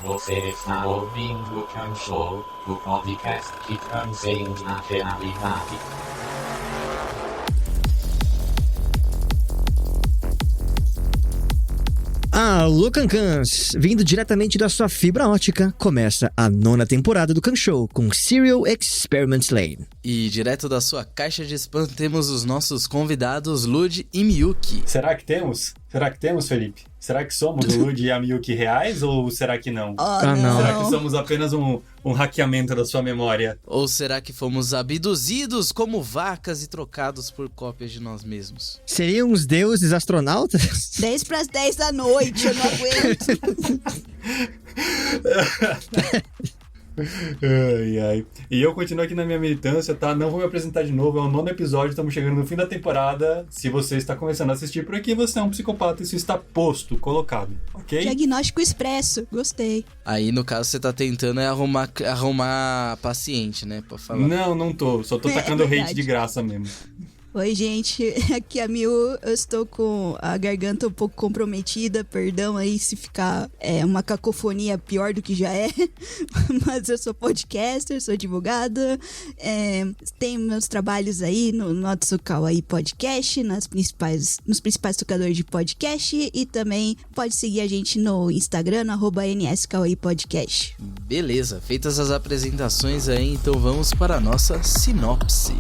Você está ouvindo o Can Show, o podcast que transcende a realidade. Alô, Cancãs! Vindo diretamente da sua fibra ótica, começa a 9ª temporada do Can Show com Serial Experiments Lane. E direto da sua caixa de spam temos os nossos convidados Lud e Miyuki. Será que temos? Será que temos, Felipe? Será que somos o Lud e a Miyuki reais ou será que não? Não. Será que somos apenas um hackeamento da sua memória? Ou será que fomos abduzidos como vacas e trocados por cópias de nós mesmos? Seriam os deuses astronautas? 10 para as 10 da noite, eu não aguento. Ai. E eu continuo aqui na minha militância, tá? Não vou me apresentar de novo, é o 9º episódio, estamos chegando no fim da temporada. Se você está começando a assistir por aqui, você é um psicopata, isso está posto, colocado, ok? Diagnóstico expresso, gostei. Aí, no caso, você tá tentando arrumar paciente, né? Pra falar. Não tô, só tô tacando hate verdade. de graça mesmo. Oi, gente, aqui é a Miu, eu estou com a garganta um pouco comprometida, perdão aí se ficar uma cacofonia pior do que já é, mas eu sou podcaster, sou advogada, tenho meus trabalhos aí no Notsukawaii Podcast, nos principais tocadores de podcast, e também pode seguir a gente no Instagram, no @NSKawaii Podcast. Beleza, feitas as apresentações aí, então vamos para a nossa sinopse.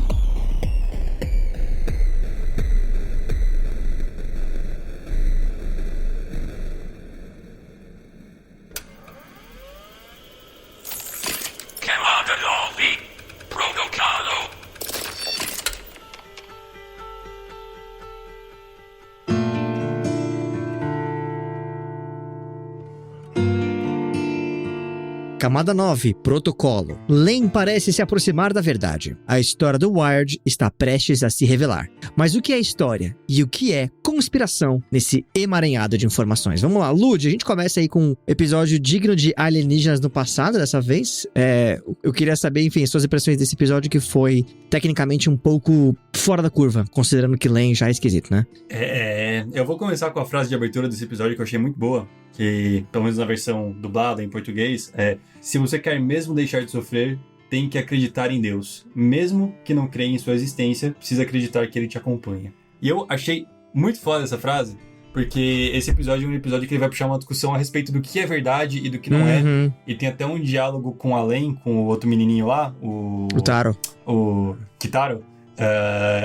Camada 9, Protocolo. Lane parece se aproximar da verdade. A história do Wired está prestes a se revelar. Mas o que é história? E o que é conspiração nesse emaranhado de informações? Vamos lá, Lud, a gente começa aí com um episódio digno de alienígenas no passado, dessa vez. Eu queria saber, enfim, suas impressões desse episódio, que foi tecnicamente um pouco fora da curva, considerando que Lane já é esquisito, né? Eu vou começar com a frase de abertura desse episódio que eu achei muito boa, que pelo menos na versão dublada em português, se você quer mesmo deixar de sofrer, tem que acreditar em Deus. Mesmo que não creia em sua existência, precisa acreditar que Ele te acompanha. E eu achei muito foda essa frase, porque esse episódio é um episódio que ele vai puxar uma discussão a respeito do que é verdade e do que não é. E tem até um diálogo com a Len, com o outro menininho lá, o Taro. O Kitaro,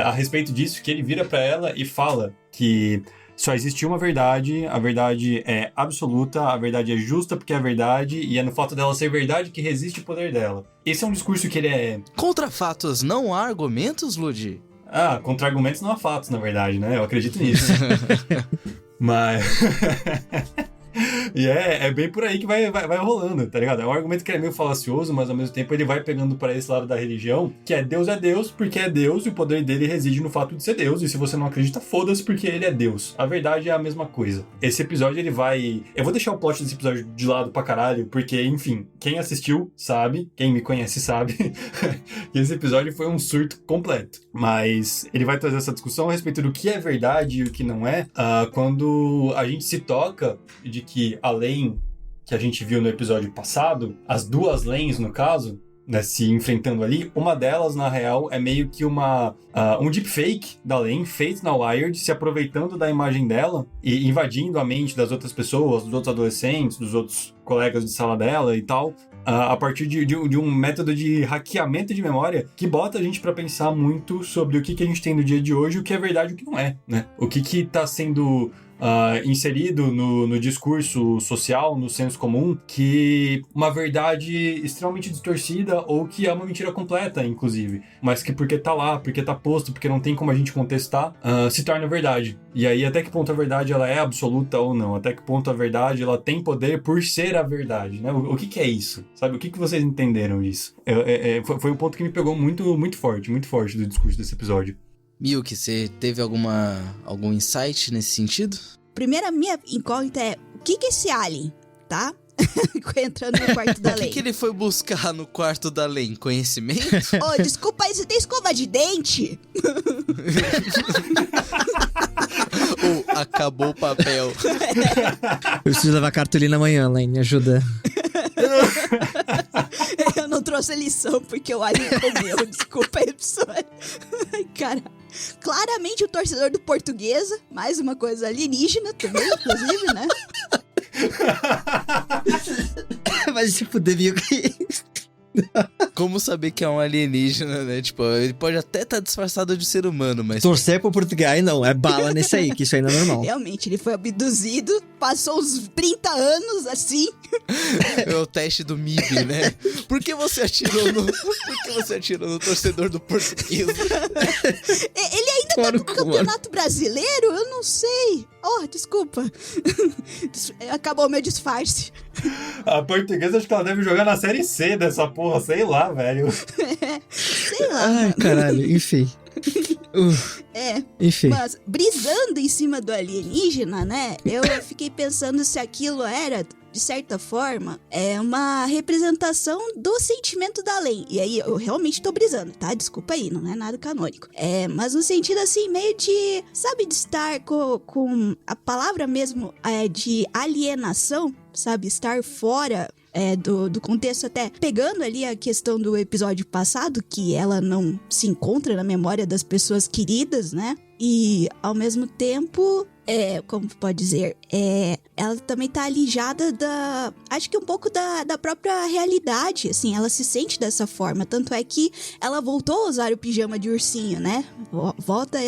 a respeito disso, que ele vira pra ela e fala que só existe uma verdade, a verdade é absoluta, a verdade é justa porque é a verdade, e é no fato dela ser verdade que resiste o poder dela. Esse é um discurso que ele é... Contra fatos não há argumentos, Lud? Contra argumentos não há fatos, na verdade, né? Eu acredito nisso. Mas... E é bem por aí que vai rolando, tá ligado? É um argumento que é meio falacioso, mas ao mesmo tempo ele vai pegando para esse lado da religião, que é Deus porque é Deus e o poder dele reside no fato de ser Deus, e se você não acredita, foda-se porque ele é Deus. A verdade é a mesma coisa. Esse episódio ele vai... Eu vou deixar o plot desse episódio de lado pra caralho, porque, enfim, quem assistiu sabe, quem me conhece sabe, que esse episódio foi um surto completo. Mas ele vai trazer essa discussão a respeito do que é verdade e o que não é, quando a gente se toca de que a Lane que a gente viu no episódio passado, as duas Lanes no caso, né, se enfrentando ali, uma delas na real é meio que um deepfake da Lane feito na Wired, se aproveitando da imagem dela e invadindo a mente das outras pessoas, dos outros adolescentes, dos outros colegas de sala dela e tal, a partir de um método de hackeamento de memória que bota a gente pra pensar muito sobre o que a gente tem no dia de hoje, o que é verdade e o que não é, né? O que tá sendo inserido no discurso social, no senso comum, que uma verdade extremamente distorcida ou que é uma mentira completa, inclusive, mas que porque tá lá, porque tá posto, porque não tem como a gente contestar, se torna verdade. E aí, até que ponto a verdade ela é absoluta ou não? Até que ponto a verdade ela tem poder por ser a verdade, né? O que é isso? Sabe? O que vocês entenderam disso? Foi um ponto que me pegou muito forte do discurso desse episódio. Miyuki, você teve algum insight nesse sentido? Primeiro, a minha incógnita é, o que é esse alien, tá? Entrando no quarto da Lane. O que ele foi buscar no quarto da Lane? Conhecimento? Desculpa aí, você tem escova de dente? Ou acabou o papel? Eu preciso levar cartolina amanhã, Lane, me ajuda. trouxe a lição porque o alien comeu. Desculpa aí, pessoal. Ai, cara. Claramente o torcedor do Portuguesa. Mais uma coisa alienígena também, inclusive, né? Mas se fuder, viu? Como saber que é um alienígena, né? Tipo, ele pode até estar disfarçado de ser humano, mas... Torcer pro Portugal, não. É bala nesse aí, que isso aí não é normal. Realmente, ele foi abduzido, passou uns 30 anos assim. É o teste do MIB, né? Por que você atirou no torcedor do Português? Ele ainda tá no Campeonato Brasileiro? Eu não sei. Oh, desculpa. Acabou o meu disfarce. A Portuguesa, acho que ela deve jogar na Série C dessa porra, sei lá, velho. Sei lá. Ai, caralho, enfim. Enfim. Mas brisando em cima do alienígena, né? Eu fiquei pensando se aquilo era, de certa forma, uma representação do sentimento da além. E aí eu realmente tô brisando, tá? Desculpa aí, não é nada canônico. Mas no sentido assim, meio de, sabe, de estar com a palavra mesmo de alienação, sabe? Estar fora do contexto, até pegando ali a questão do episódio passado, que ela não se encontra na memória das pessoas queridas, né? E, ao mesmo tempo, como pode dizer, ela também tá alijada acho que um pouco da própria realidade, assim, ela se sente dessa forma, tanto é que ela voltou a usar o pijama de ursinho, né? Volta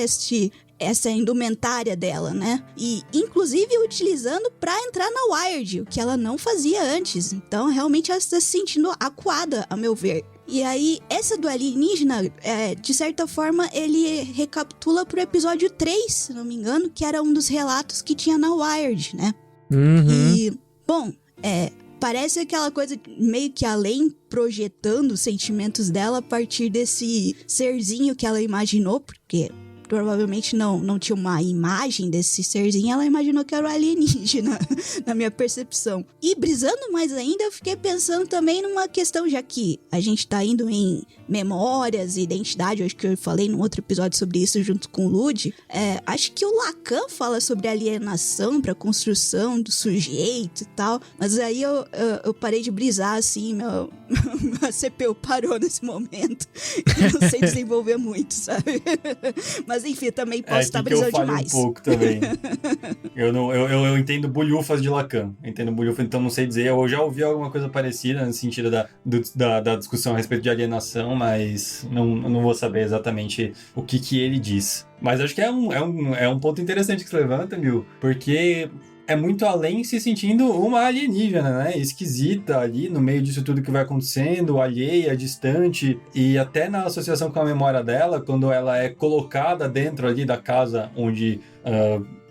essa indumentária dela, né? E, inclusive, utilizando pra entrar na Wired, o que ela não fazia antes. Então, realmente, ela está se sentindo acuada, a meu ver. E aí, essa do alienígena, de certa forma, ele recapitula pro episódio 3, se não me engano, que era um dos relatos que tinha na Wired, né? Uhum. E, bom, parece aquela coisa meio que além projetando os sentimentos dela a partir desse serzinho que ela imaginou, porque provavelmente não tinha uma imagem desse serzinho, ela imaginou que era um alienígena, na minha percepção. E brisando mais ainda, eu fiquei pensando também numa questão, já que a gente tá indo em memórias e identidade, eu acho que eu falei num outro episódio sobre isso junto com o Lud, acho que o Lacan fala sobre alienação pra construção do sujeito e tal, mas aí eu parei de brisar, assim, meu CPU parou nesse momento, eu não sei desenvolver muito, sabe? Mas enfim, também posso estar brisando demais. Eu falho um pouco também. Eu entendo bulhufas de Lacan. Então não sei dizer. Eu já ouvi alguma coisa parecida no sentido da discussão a respeito de alienação, mas não vou saber exatamente o que ele diz. Mas acho que é um ponto interessante que você levanta, Mil, porque é muito além se sentindo uma alienígena, né? Esquisita ali no meio disso tudo que vai acontecendo, alheia, distante, e até na associação com a memória dela, quando ela é colocada dentro ali da casa onde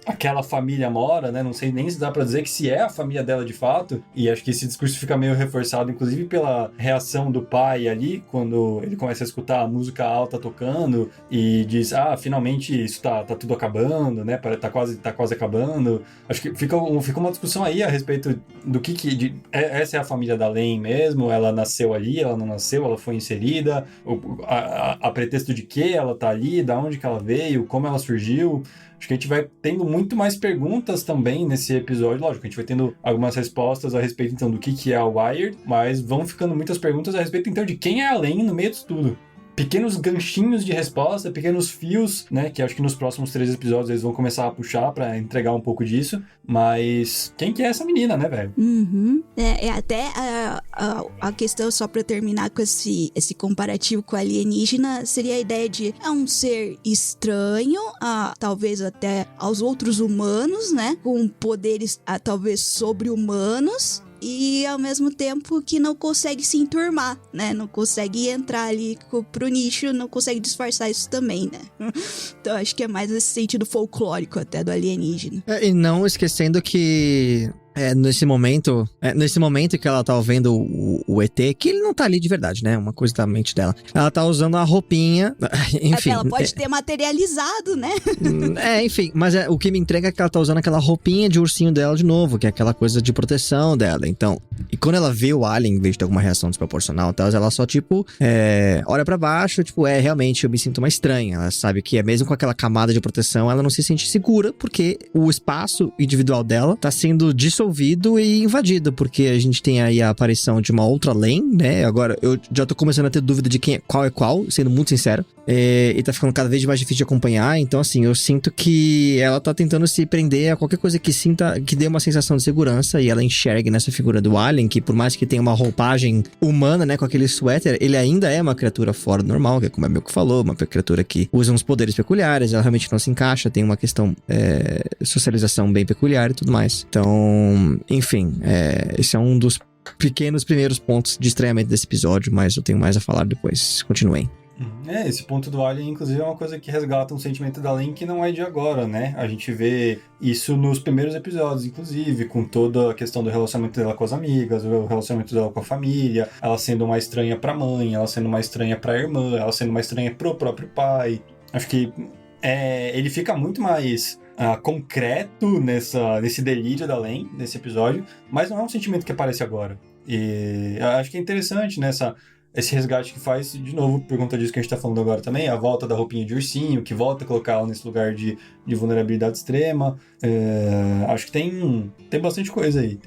aquela família mora, né? Não sei nem se dá pra dizer que se é a família dela de fato, e acho que esse discurso fica meio reforçado, inclusive pela reação do pai ali, quando ele começa a escutar a música alta tocando e diz, finalmente isso tá tudo acabando, né? Tá quase acabando. Acho que fica uma discussão aí a respeito do essa é a família da Len mesmo, ela nasceu ali, ela não nasceu, ela foi inserida, a pretexto de que ela tá ali, da onde que ela veio, como ela surgiu. Acho que a gente vai tendo muito mais perguntas também nesse episódio. Lógico, a gente vai tendo algumas respostas a respeito, então, do que é a Wired, mas vão ficando muitas perguntas a respeito, então, de quem é a Len no meio disso tudo. Pequenos ganchinhos de resposta, pequenos fios, né? Que acho que nos próximos 3 episódios eles vão começar a puxar pra entregar um pouco disso. Mas quem que é essa menina, né, velho? Uhum. Até a questão, só pra terminar com esse comparativo com a alienígena, seria a ideia de um ser estranho, talvez até aos outros humanos, né? Com poderes talvez sobre-humanos. E ao mesmo tempo que não consegue se enturmar, né? Não consegue entrar ali pro nicho, não consegue disfarçar isso também, né? Então acho que é mais esse sentido folclórico até do alienígena. E não esquecendo que nesse momento que ela tá vendo o ET, que ele não tá ali de verdade, né? Uma coisa da mente dela. Ela tá usando a roupinha, enfim. Ela pode ter materializado, né? Enfim. Mas o que me entrega é que ela tá usando aquela roupinha de ursinho dela de novo, que é aquela coisa de proteção dela. Então, e quando ela vê o alien, em vez de ter alguma reação desproporcional e tal, ela só, tipo, olha pra baixo, tipo, realmente eu me sinto uma estranha. Ela sabe que mesmo com aquela camada de proteção, ela não se sente segura, porque o espaço individual dela tá sendo dissolvido dissolvido e invadido, porque a gente tem aí a aparição de uma outra lane, né? Agora, eu já tô começando a ter dúvida de qual é qual, sendo muito sincero. E tá ficando cada vez mais difícil de acompanhar, então assim, eu sinto que ela tá tentando se prender a qualquer coisa que dê uma sensação de segurança e ela enxergue nessa figura do alien, que por mais que tenha uma roupagem humana, né, com aquele suéter, ele ainda é uma criatura fora do normal, que é como a Milko falou, uma criatura que usa uns poderes peculiares, ela realmente não se encaixa, tem uma questão socialização bem peculiar e tudo mais. Então, enfim, esse é um dos pequenos primeiros pontos de estranhamento desse episódio, mas eu tenho mais a falar depois. Continuem. Esse ponto do Alien, inclusive, é uma coisa que resgata um sentimento da Lane que não é de agora, né? A gente vê isso nos primeiros episódios, inclusive, com toda a questão do relacionamento dela com as amigas, o relacionamento dela com a família, ela sendo uma estranha pra mãe, ela sendo uma estranha pra irmã, ela sendo uma estranha pro próprio pai. Acho que ele fica muito mais concreto nesse delírio da Lane, nesse episódio, mas não é um sentimento que aparece agora. E acho que é interessante, né, esse resgate que faz, de novo, por conta disso que a gente tá falando agora também, a volta da roupinha de ursinho, que volta a colocar ela nesse lugar de vulnerabilidade extrema. Acho que tem bastante coisa aí,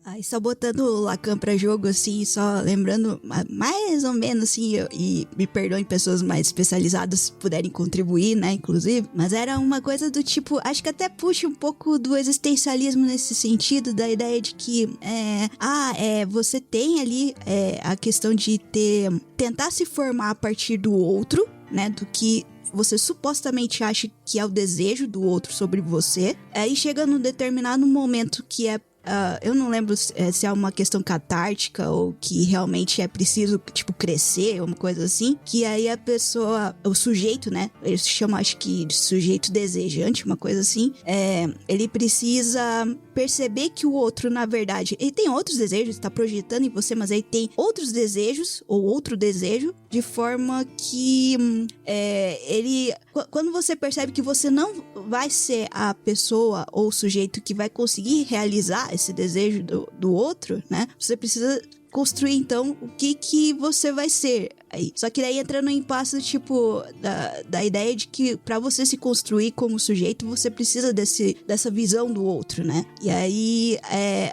Aí só botando o Lacan pra jogo, assim, só lembrando mais ou menos, assim, e me perdoem pessoas mais especializadas se puderem contribuir, né, inclusive, mas era uma coisa do tipo, acho que até puxa um pouco do existencialismo nesse sentido, da ideia de que, você tem ali a questão de tentar se formar a partir do outro, né, do que você supostamente acha que é o desejo do outro sobre você, aí chega num determinado momento que eu não lembro se é uma questão catártica ou que realmente é preciso, tipo, crescer, uma coisa assim, que aí a pessoa, o sujeito, né, eles chamam, acho que, de sujeito desejante, uma coisa assim, ele precisa perceber que o outro, na verdade, ele tem outros desejos, tá projetando em você, mas ele tem outros desejos, ou outro desejo, de forma que quando você percebe que você não vai ser a pessoa ou o sujeito que vai conseguir realizar esse desejo do outro, né? Você precisa construir, então, o que você vai ser aí. Só que daí entra no impasse, tipo, da ideia de que pra você se construir como sujeito, você precisa dessa visão do outro, né? E aí,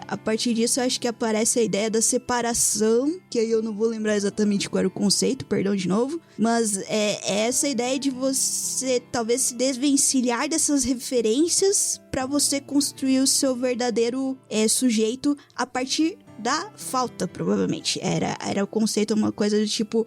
a partir disso, eu acho que aparece a ideia da separação, que aí eu não vou lembrar exatamente qual era o conceito, perdão de novo, mas é essa ideia de você talvez se desvencilhar dessas referências pra você construir o seu verdadeiro sujeito a partir da falta, provavelmente. Era o conceito, uma coisa do tipo,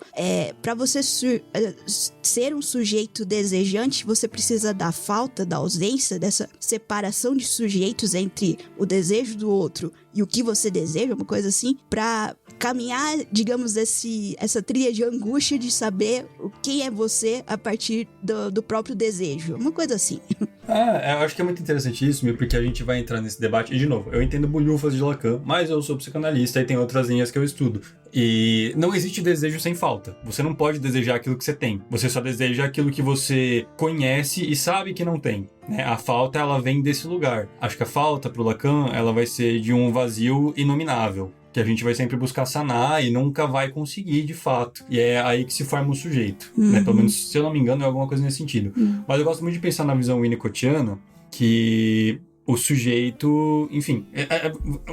pra você ser um sujeito desejante, você precisa da falta, da ausência, dessa separação de sujeitos entre o desejo do outro e o que você deseja, uma coisa assim, pra caminhar, digamos, essa trilha de angústia de saber quem é você a partir do próprio desejo, uma coisa assim. Eu acho que é muito interessante isso, porque a gente vai entrar nesse debate, e de novo, eu entendo bolhufas de Lacan, mas eu sou psicanalista e tem outras linhas que eu estudo. E não existe desejo sem falta. Você não pode desejar aquilo que você tem. Você só deseja aquilo que você conhece e sabe que não tem, né? A falta, ela vem desse lugar. Acho que a falta, pro Lacan, ela vai ser de um vazio inominável, que a gente vai sempre buscar sanar e nunca vai conseguir, de fato. E é aí que se forma o sujeito, né? Pelo menos, se eu não me engano, é alguma coisa nesse sentido. Mas eu gosto muito de pensar na visão winnicottiana, que o sujeito, enfim,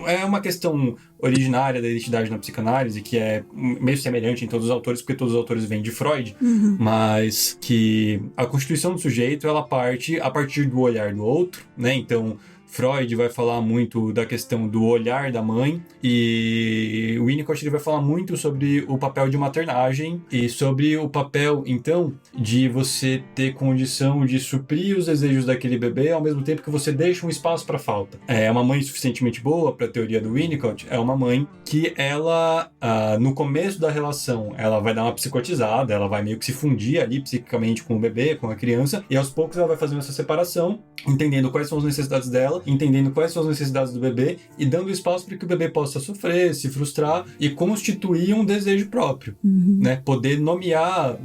é uma questão originária da identidade na psicanálise, que é meio semelhante em todos os autores, porque todos os autores vêm de Freud, mas que a constituição do sujeito, ela parte a partir do olhar do outro, né? Então, Freud vai falar muito da questão do olhar da mãe, e o Winnicott vai falar muito sobre o papel de maternagem e sobre o papel, então, de você ter condição de suprir os desejos daquele bebê ao mesmo tempo que você deixa um espaço para falta. É uma mãe suficientemente boa, para a teoria do Winnicott, é uma mãe que ela, no começo da relação, ela vai dar uma psicotizada, ela vai meio que se fundir ali psiquicamente com o bebê, com a criança, e aos poucos ela vai fazendo essa separação, entendendo quais são as necessidades dela, entendendo quais são as necessidades do bebê e dando espaço para que o bebê possa sofrer, se frustrar e constituir um desejo próprio, né? Poder nomear,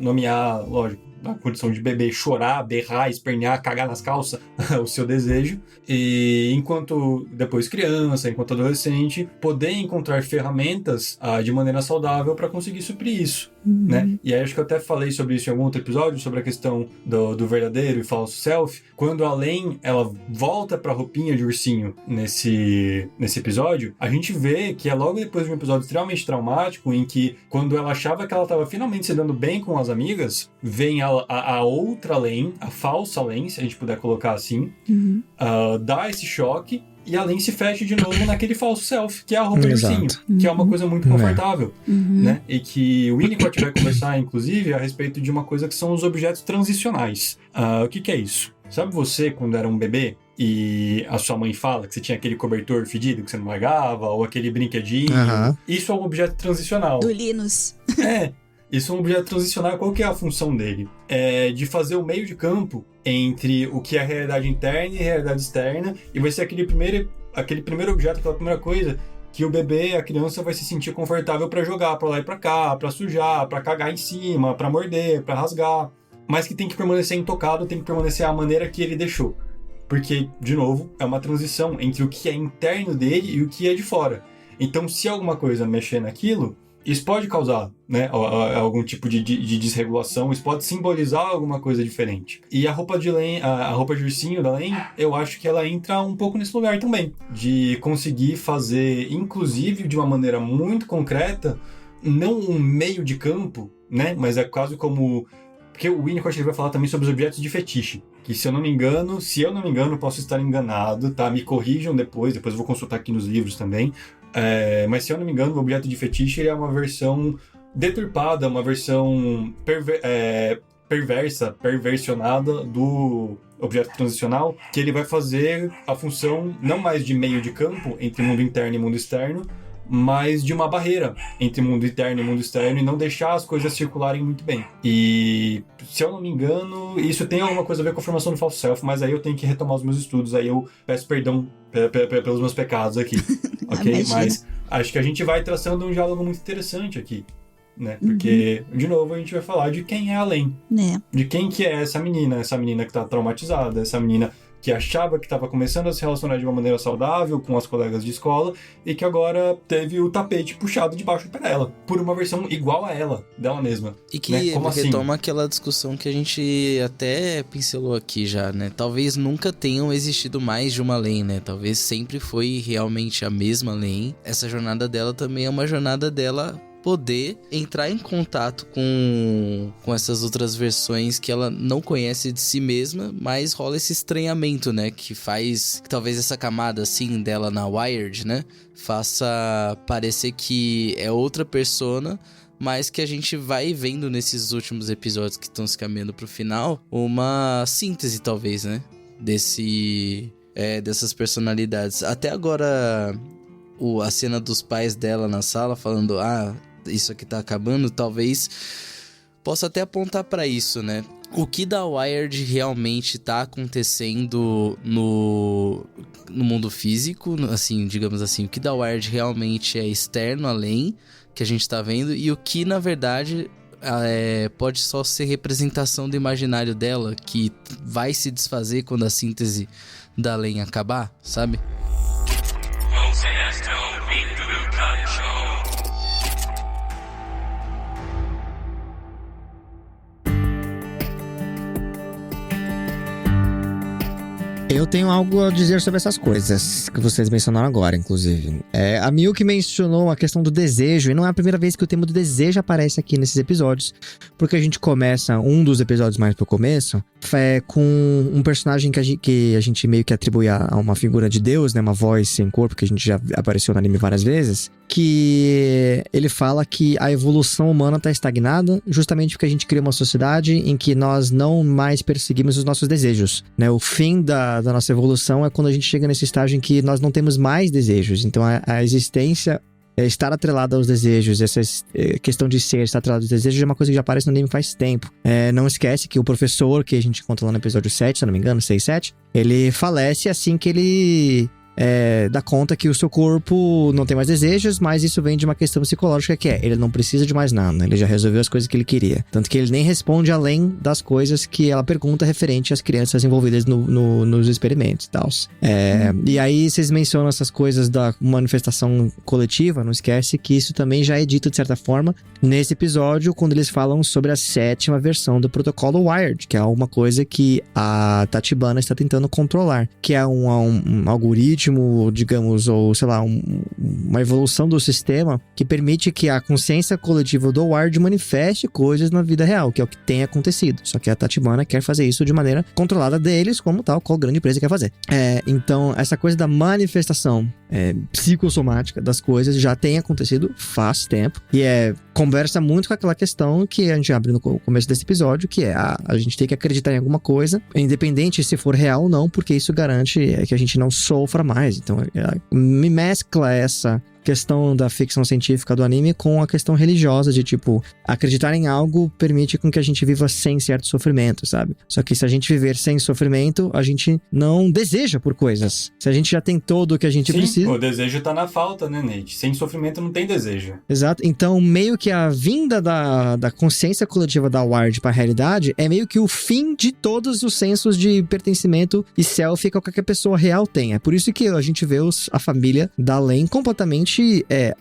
lógico, na condição de bebê, chorar, berrar, espernear, cagar nas calças, o seu desejo. E enquanto depois criança, enquanto adolescente, poder encontrar ferramentas de maneira saudável para conseguir suprir isso, né? E aí acho que eu até falei sobre isso em algum outro episódio, sobre a questão do verdadeiro e falso self. Quando a Len, ela volta pra roupinha de ursinho nesse episódio, a gente vê que é logo depois de um episódio extremamente traumático, em que quando ela achava que ela estava finalmente se dando bem com as amigas, vem a outra Len, a falsa Len, se a gente puder colocar assim, dá esse choque, e a Len se fecha de novo naquele falso self, que é a roupa de ursinho, que é uma coisa muito confortável, né? E que o Winnicott vai conversar, inclusive, a respeito de uma coisa que são os objetos transicionais. O que é isso? Sabe você, quando era um bebê, e a sua mãe fala que você tinha aquele cobertor fedido que você não largava, ou aquele brinquedinho? Isso é um objeto transicional. Do Linus. Isso é um objeto transicional. Qual que é a função dele? É de fazer o meio de campo entre o que é a realidade interna e a realidade externa, e vai ser aquele primeiro objeto, aquela primeira coisa que o bebê, a criança, vai se sentir confortável para jogar pra lá e pra cá, pra sujar, pra cagar em cima, pra morder, pra rasgar, mas que tem que permanecer intocado, tem que permanecer à maneira que ele deixou. Porque, de novo, é uma transição entre o que é interno dele e o que é de fora. Então, se alguma coisa mexer naquilo, isso pode causar, né, algum tipo de desregulação, isso pode simbolizar alguma coisa diferente. E a roupa de ursinho da Len, eu acho que ela entra um pouco nesse lugar também, de conseguir fazer, inclusive de uma maneira muito concreta, não um meio de campo, né, mas é quase como... Porque o Winnicott vai falar também sobre os objetos de fetiche, que se eu não me engano, posso estar enganado, tá? Me corrijam depois eu vou consultar aqui nos livros também. Mas se eu não me engano, o objeto de fetiche ele é uma versão deturpada, uma versão perversionada do objeto transicional, que ele vai fazer a função não mais de meio de campo entre mundo interno e mundo externo, mas de uma barreira entre mundo interno e mundo externo, e não deixar as coisas circularem muito bem. E, se eu não me engano, isso tem alguma coisa a ver com a formação do falso self, mas aí eu tenho que retomar os meus estudos, aí eu peço perdão pelos meus pecados aqui, ok? Mas acho que a gente vai traçando um diálogo muito interessante aqui, né? Porque, de novo, a gente vai falar de quem é a Len, de quem que é essa menina que tá traumatizada, essa menina que achava que estava começando a se relacionar de uma maneira saudável com as colegas de escola e que agora teve o tapete puxado de baixo para ela, por uma versão igual a ela, dela mesma. E que né? Como retoma assim? aquela discussão que a gente até pincelou aqui já, né? Talvez nunca tenham existido mais de uma Len, né? Talvez sempre foi realmente a mesma Len. Essa jornada dela também é uma jornada dela poder entrar em contato com essas outras versões que ela não conhece de si mesma, mas rola esse estranhamento, né? Que faz que talvez essa camada assim dela na Wired, né? Faça parecer que é outra persona, mas que a gente vai vendo nesses últimos episódios que estão se caminhando pro final, uma síntese talvez, né? Dessas personalidades. Até agora, a cena dos pais dela na sala falando, isso aqui tá acabando, talvez possa até apontar pra isso, né? O que da Wired realmente tá acontecendo no mundo físico, assim, digamos assim, o que da Wired realmente é externo além, que a gente tá vendo, e o que, na verdade, pode só ser representação do imaginário dela, que vai se desfazer quando a síntese da Len acabar, sabe? Eu tenho algo a dizer sobre essas coisas que vocês mencionaram agora, inclusive. A Milk mencionou a questão do desejo, e não é a primeira vez que o tema do desejo aparece aqui nesses episódios, porque a gente começa, um dos episódios mais pro começo, com um personagem que a gente meio que atribui a uma figura de Deus, né, uma voz sem corpo, que a gente já apareceu no anime várias vezes, que ele fala que a evolução humana tá estagnada, justamente porque a gente cria uma sociedade em que nós não mais perseguimos os nossos desejos, né? O fim da nossa evolução é quando a gente chega nesse estágio em que nós não temos mais desejos. Então a existência, estar atrelada aos desejos, essa questão de estar atrelado aos desejos é uma coisa que já aparece no anime faz tempo. Não esquece que o professor que a gente encontra lá no episódio 7, se eu não me engano, 6, 7, ele falece assim que ele dá conta que o seu corpo não tem mais desejos, mas isso vem de uma questão psicológica que ele não precisa de mais nada, ele já resolveu as coisas que ele queria. Tanto que ele nem responde além das coisas que ela pergunta referente às crianças envolvidas nos experimentos e tal. E aí vocês mencionam essas coisas da manifestação coletiva, não esquece que isso também já é dito de certa forma nesse episódio, quando eles falam sobre a 7ª versão do protocolo Wired, que é uma coisa que a Tachibana está tentando controlar, que é um algoritmo, digamos, ou sei lá, uma evolução do sistema que permite que a consciência coletiva do Wired manifeste coisas na vida real, que é o que tem acontecido. Só que a Tachibana quer fazer isso de maneira controlada deles, como tal, qual grande empresa quer fazer. Então, essa coisa da manifestação psicossomática das coisas já tem acontecido faz tempo, e conversa muito com aquela questão que a gente abre no começo desse episódio, que a gente tem que acreditar em alguma coisa, independente se for real ou não, porque isso garante que a gente não sofra mais. Então, me mescla essa questão da ficção científica do anime com a questão religiosa de, tipo, acreditar em algo permite com que a gente viva sem certo sofrimento, sabe? Só que se a gente viver sem sofrimento, a gente não deseja por coisas. Se a gente já tem todo o que a gente precisa... O desejo tá na falta, né, Nate? Sem sofrimento não tem desejo. Exato. Então, meio que a vinda da consciência coletiva da Wired pra realidade é meio que o fim de todos os sensos de pertencimento e self que qualquer pessoa real tem. É por isso que a gente vê a família da Len completamente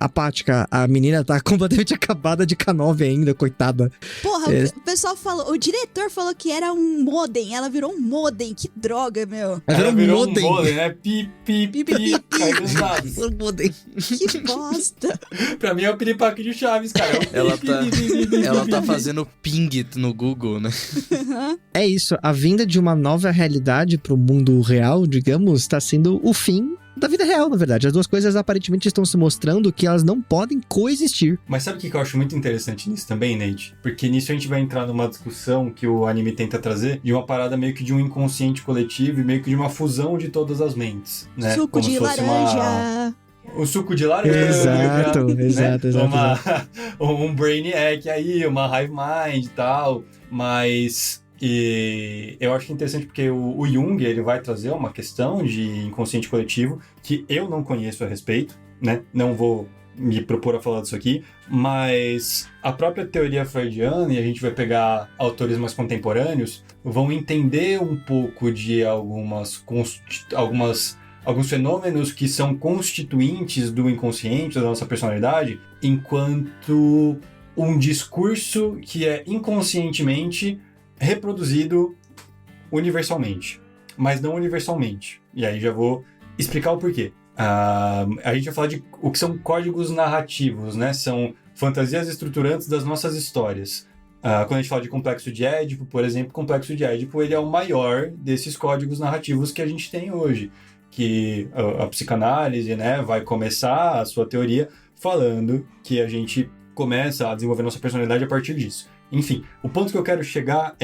apática. A menina tá completamente acabada de K9 ainda, coitada. Porra, o pessoal falou, o diretor falou que era um modem, ela virou um modem, que droga, meu. Ela virou um modem, né? Pi, cai dos lados. Que bosta. Pra mim é o piripaque de Chaves, cara. Ela tá fazendo ping no Google, né? É isso, a vinda de uma nova realidade pro mundo real, digamos, tá sendo o fim da vida real, na verdade. As duas coisas aparentemente estão se mostrando que elas não podem coexistir. Mas sabe o que eu acho muito interessante nisso também, Nate? Porque nisso a gente vai entrar numa discussão que o anime tenta trazer de uma parada meio que de um inconsciente coletivo e meio que de uma fusão de todas as mentes, né? Suco de laranja. O suco de laranja. Exato. Um Brainiac aí, uma Hive Mind e tal. Mas... E eu acho que é interessante porque o Jung, ele vai trazer uma questão de inconsciente coletivo que eu não conheço a respeito, né? Não vou me propor a falar disso aqui, mas a própria teoria freudiana, e a gente vai pegar autores mais contemporâneos, vão entender um pouco de alguns fenômenos que são constituintes do inconsciente, da nossa personalidade, enquanto um discurso que é inconscientemente reproduzido universalmente, mas não universalmente. E aí já vou explicar o porquê. A gente vai falar de o que são códigos narrativos, né? São fantasias estruturantes das nossas histórias. Quando a gente fala de Complexo de Édipo, por exemplo, Complexo de Édipo ele é o maior desses códigos narrativos que a gente tem hoje. Que a psicanálise, né, vai começar a sua teoria falando que a gente começa a desenvolver nossa personalidade a partir disso. Enfim, o ponto que eu quero chegar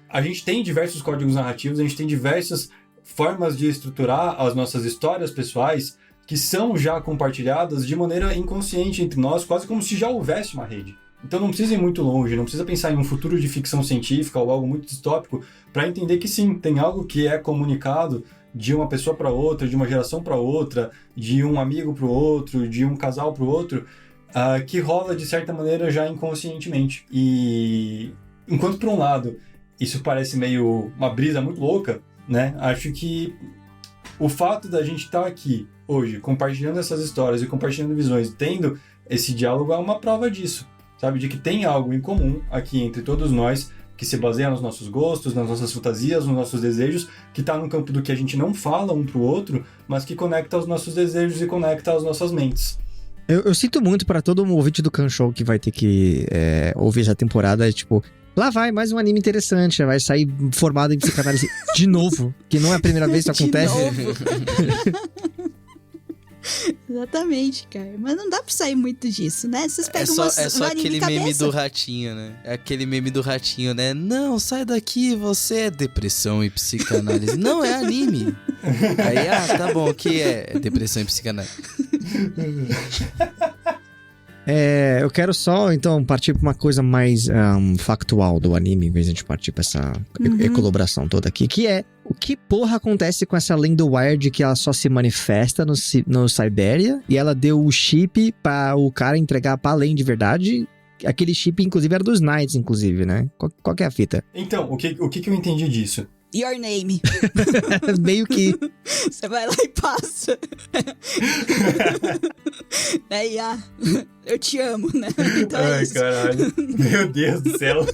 a gente tem diversos códigos narrativos, a gente tem diversas formas de estruturar as nossas histórias pessoais que são já compartilhadas de maneira inconsciente entre nós, quase como se já houvesse uma rede. Então não precisa ir muito longe, não precisa pensar em um futuro de ficção científica ou algo muito distópico para entender que sim, tem algo que é comunicado de uma pessoa para outra, de uma geração para outra, de um amigo para o outro, de um casal para o outro, que rola de certa maneira já inconscientemente. E enquanto por um lado isso parece meio uma brisa muito louca, né? Acho que o fato da gente estar aqui hoje compartilhando essas histórias e compartilhando visões, tendo esse diálogo é uma prova disso, sabe? De que tem algo em comum aqui entre todos nós que se baseia nos nossos gostos, nas nossas fantasias, nos nossos desejos, que está no campo do que a gente não fala um pro outro, mas que conecta os nossos desejos e conecta as nossas mentes. Eu sinto muito pra todo ouvinte do Kanshou que vai ter que ouvir essa temporada, tipo, lá vai, mais um anime interessante, vai sair formado em psicanálise de novo, que não é a primeira vez que isso acontece. Exatamente, cara. Mas não dá pra sair muito disso, né? Vocês pegam é só aquele meme do ratinho, né? É aquele meme do ratinho, né? Não, sai daqui, você é depressão e psicanálise. Não, é anime. Aí, tá bom, o que é depressão e psicanálise? Eu quero só, então, partir pra uma coisa mais factual do anime, em vez de a gente partir pra essa ecolobração toda aqui, que é O que porra acontece com essa lenda do Wired que ela só se manifesta no Siberia e ela deu o chip pra o cara entregar pra além de verdade? Aquele chip, inclusive, era dos Knights, inclusive, né? Qual que é a fita? Então, o que eu entendi disso? Your name. Meio que... Você vai lá e passa. Eu te amo, né? Então é Ai, isso. caralho. Meu Deus do céu.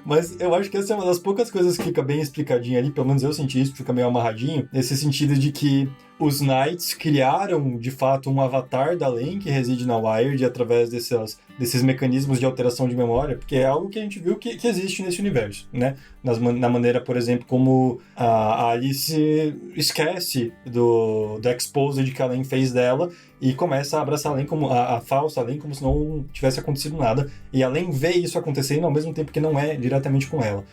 Mas eu acho que essa é uma das poucas coisas que fica bem explicadinha ali, pelo menos eu senti isso, fica meio amarradinho, nesse sentido de que os Knights criaram, de fato, um avatar da Len que reside na Wired através desses mecanismos de alteração de memória, porque é algo que a gente viu que existe nesse universo, né? Na maneira, por exemplo, como a Alice esquece do exposed que a Len fez dela e começa a abraçar a Len como a falsa Len como se não tivesse acontecido nada, e a Len vê isso acontecendo ao mesmo tempo que não é diretamente com ela.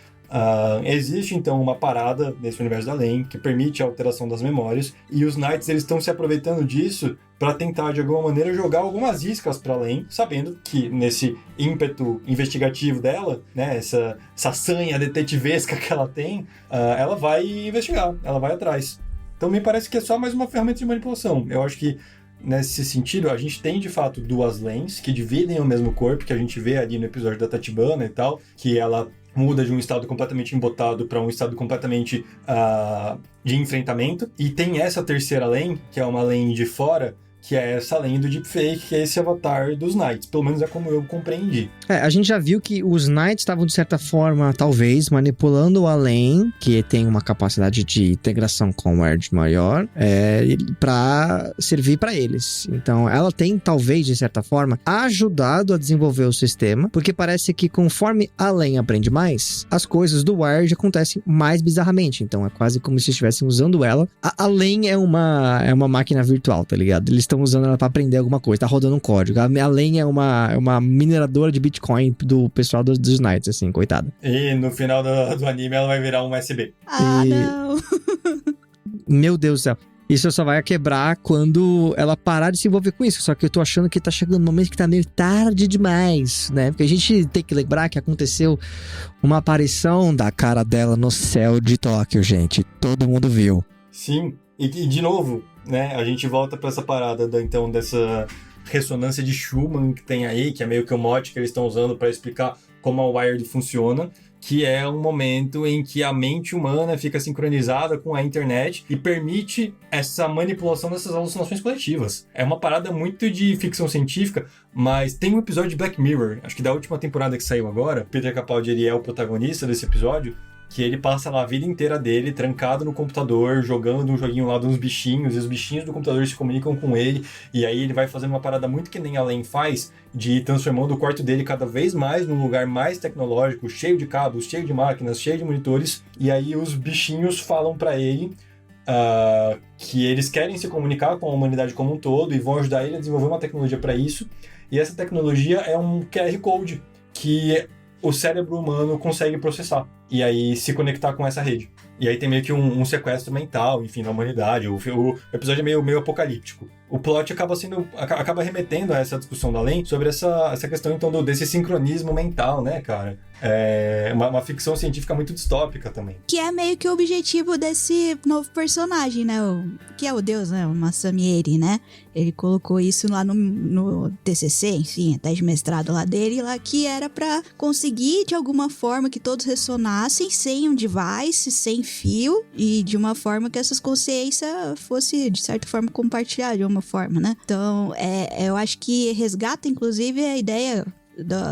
Existe então uma parada nesse universo da Len que permite a alteração das memórias, e os Knights eles estão se aproveitando disso para tentar de alguma maneira jogar algumas iscas para Len, sabendo que nesse ímpeto investigativo dela, né, essa sanha detetivesca que ela tem, ela vai investigar, ela vai atrás. Então me parece que é só mais uma ferramenta de manipulação. Eu acho que nesse sentido, a gente tem de fato duas Lens que dividem o mesmo corpo, que a gente vê ali no episódio da Tatibana e tal, que ela muda de um estado completamente embotado para um estado completamente de enfrentamento. E tem essa terceira Len, que é uma Len de fora, que é essa Len do Deepfake, que é esse avatar dos Knights. Pelo menos é como eu compreendi. A gente já viu que os Knights estavam, de certa forma, talvez, manipulando a Len, que tem uma capacidade de integração com o Wired maior, pra servir pra eles. Então, ela tem, talvez, de certa forma, ajudado a desenvolver o sistema, porque parece que conforme a Len aprende mais, as coisas do Wired acontecem mais bizarramente. Então, é quase como se estivessem usando ela. A Len é uma máquina virtual, tá ligado? Eles estão usando ela pra aprender alguma coisa, tá rodando um código. A Len é uma mineradora de Bitcoin do pessoal dos Knights, assim, coitada. E no final do anime ela vai virar um USB. Não. Meu Deus do céu. Isso só vai quebrar quando ela parar de se envolver com isso. Só que eu tô achando que tá chegando um momento que tá meio tarde demais, né? Porque a gente tem que lembrar que aconteceu uma aparição da cara dela no céu de Tóquio, gente. Todo mundo viu. Sim. E de novo, né? A gente volta pra essa parada dessa ressonância de Schumann que tem aí, que é meio que o mote que eles estão usando para explicar como a Wired funciona, que é um momento em que a mente humana fica sincronizada com a internet e permite essa manipulação dessas alucinações coletivas. É uma parada muito de ficção científica, mas tem um episódio de Black Mirror, acho que da última temporada que saiu agora, Peter Capaldi ele é o protagonista desse episódio, que ele passa lá a vida inteira dele trancado no computador, jogando um joguinho lá de uns bichinhos, e os bichinhos do computador se comunicam com ele, e aí ele vai fazendo uma parada muito que nem a Len faz, de ir transformando o quarto dele cada vez mais num lugar mais tecnológico, cheio de cabos, cheio de máquinas, cheio de monitores, e aí os bichinhos falam pra ele que eles querem se comunicar com a humanidade como um todo e vão ajudar ele a desenvolver uma tecnologia para isso, e essa tecnologia é um QR Code que o cérebro humano consegue processar e aí se conectar com essa rede. E aí tem meio que um sequestro mental, enfim, na humanidade. O episódio é meio apocalíptico. O plot acaba remetendo a essa discussão da Len sobre essa questão, então, desse sincronismo mental, né, cara? É uma ficção científica muito distópica também. Que é meio que o objetivo desse novo personagem, né? Que é o deus, né? O Masamieri, né? Ele colocou isso lá no TCC, enfim, a tese de mestrado lá dele, lá que era pra conseguir, de alguma forma, que todos ressonassem sem um device, sem fio, e de uma forma que essas consciências fosse, de certa forma, compartilhar de uma forma, né? Então, eu acho que resgata, inclusive, a ideia